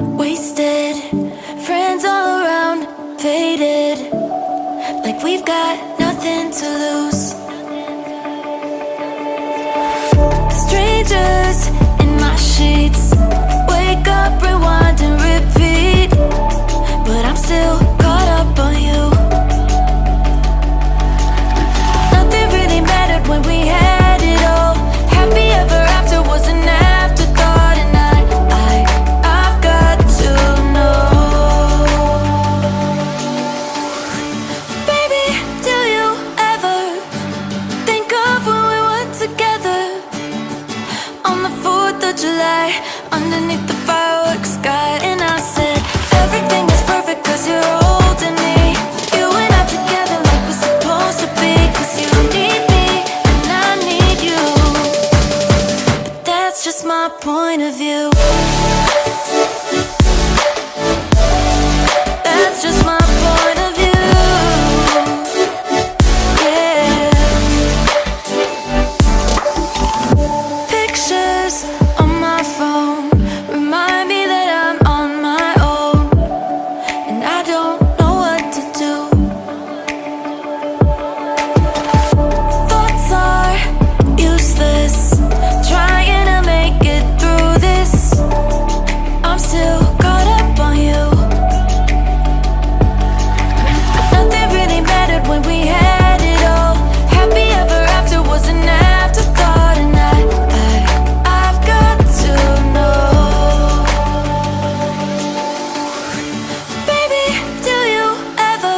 wasted. Friends all around, faded, like we've got nothing to lose. Strangers in my sheets, wake up, rewind and repeat, but I'm still caught up on you. Nothing really mattered when we had it all. Happy ever after was an afterthought, and I've got to know. Baby, do you ever think of when we were together on the 4th of July, underneath the fireworks sky? And I said, everything is perfect cause you're holding me. You and I together like we're supposed to be, cause you need me and I need you. But that's just my point of view. That's just my point of view. Yeah. Pictures on my phone remind me that I'm on my own, and I don't know what to do. Thoughts are useless, trying to make it through this. I'm still caught up on you. Nothing really mattered when we had it all. Happy ever after was an afterthought, and I've got to know. Baby, do you ever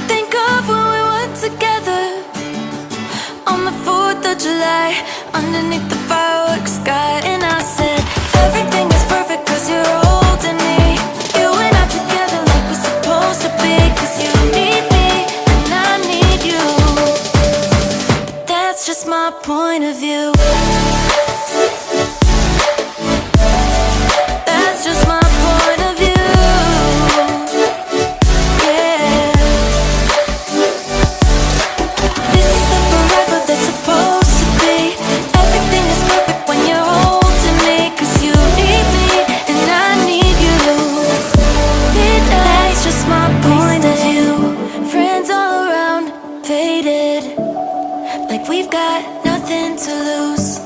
think of when we were together on the 4th of July, underneath the fireworks sky? And I said, everything is perfect cause you're holding me. You and I together like we're supposed to be, cause you need me and I need you. But that's just my point of view. That's just my point of view. Yeah. This is the forever that's supposed to be. Everything is perfect when you're holding me, cause you need me and I need you. That's just my point of view. Friends all around, faded, like we've got nothing to lose.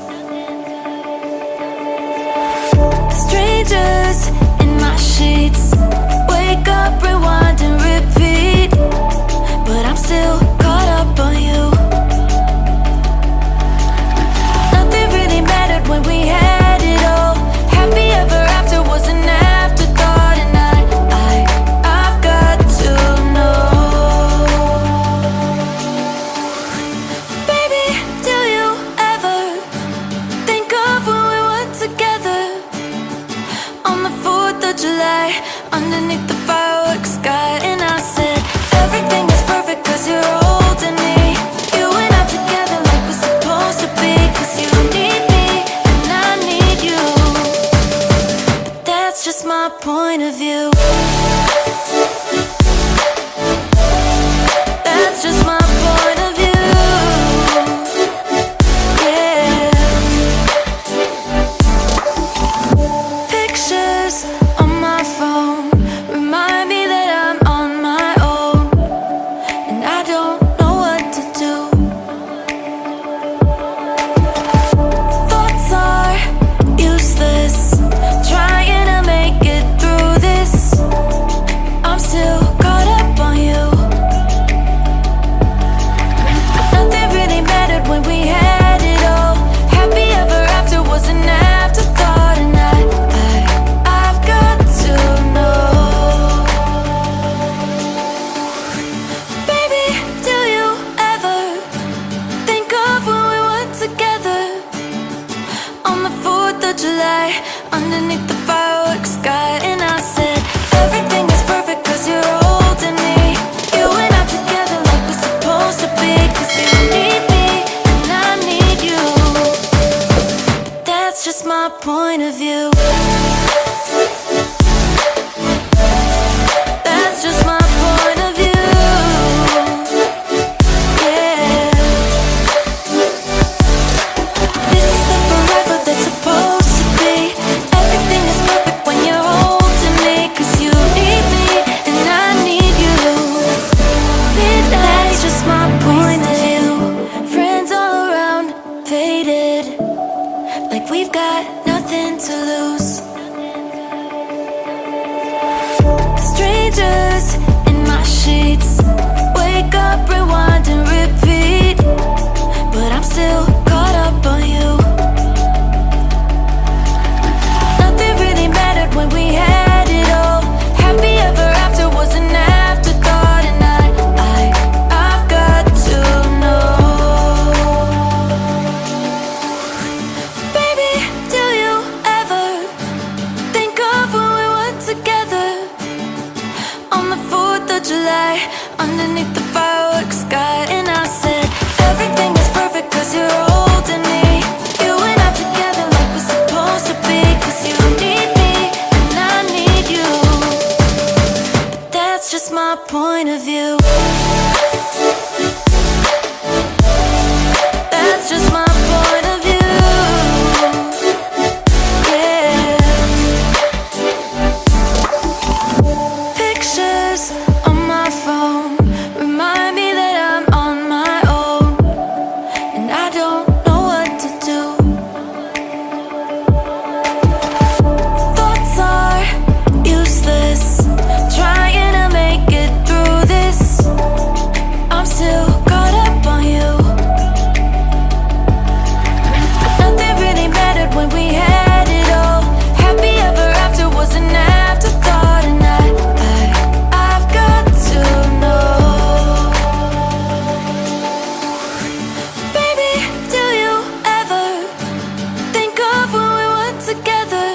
Strangers in my sheets, wake up, rewind and repeat, but I'm still caught up on you. Nothing really mattered when we had it all. Happy ever after was an afterthought, and I've got to know. Baby, do you ever think of when we were together on the 4th of July, underneath the fireworks sky? And I said, everything is perfect cause you're holding me. You and I together like we're supposed to be, cause you need me and I need you. But that's just my point of view. That's just my point of view. Yeah. Pictures on my phone remind me that I'm on my own, and I don't know what to do. Thoughts are useless, trying to make it through this. I'm still caught up on you. Nothing really mattered when we had it all. Happy ever after was an afterthought, and I've got to know. Baby, do you ever think of when we were together on the 4th of July, underneath the fireworks sky? And I said, everything is perfect cause you're holding me. You and I together like we're supposed to be, cause you need me and I need you. But that's just my point of view. That's just my point of view. Yeah. This is the forever that's supposed to be. Everything is perfect when you're home. we've got nothing to lose. Strangers in my sheets, wake up, rewind and repeat, but I'm still caught up on you. Nothing really mattered when we had it all. Happy ever after was an afterthought, and I've got to know. Baby, do you ever think of when we were together on the 4th of July, underneath the fireworks sky? And I said, everything is perfect cause you're holding me. You and I together like we're supposed to be, cause you need me and I need you. But that's just my point of view. That's just my point of view. Yeah. Pictures on my phone remind me that I'm on my own, and I don't know what to do. Thoughts are useless, trying to make it through this. I'm still caught up on you. Nothing really mattered when we had it all. Happy ever after was an afterthought, and I've got to know. Baby, do you ever think of when we were together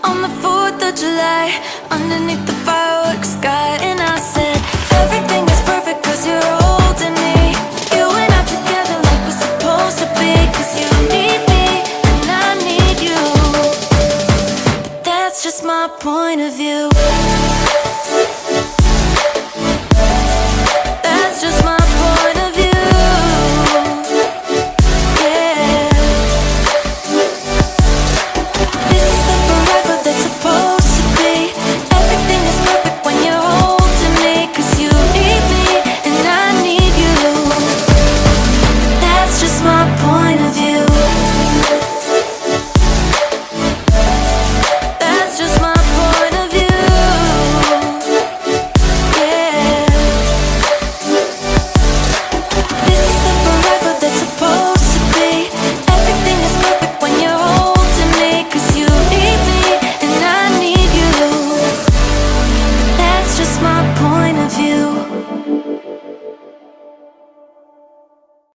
on the 4th of July, underneath the fireworks sky? And I said, everything is perfect cause you're holding me. You and I together like we're supposed to be, cause you need me and I need you. But that's just my point of view.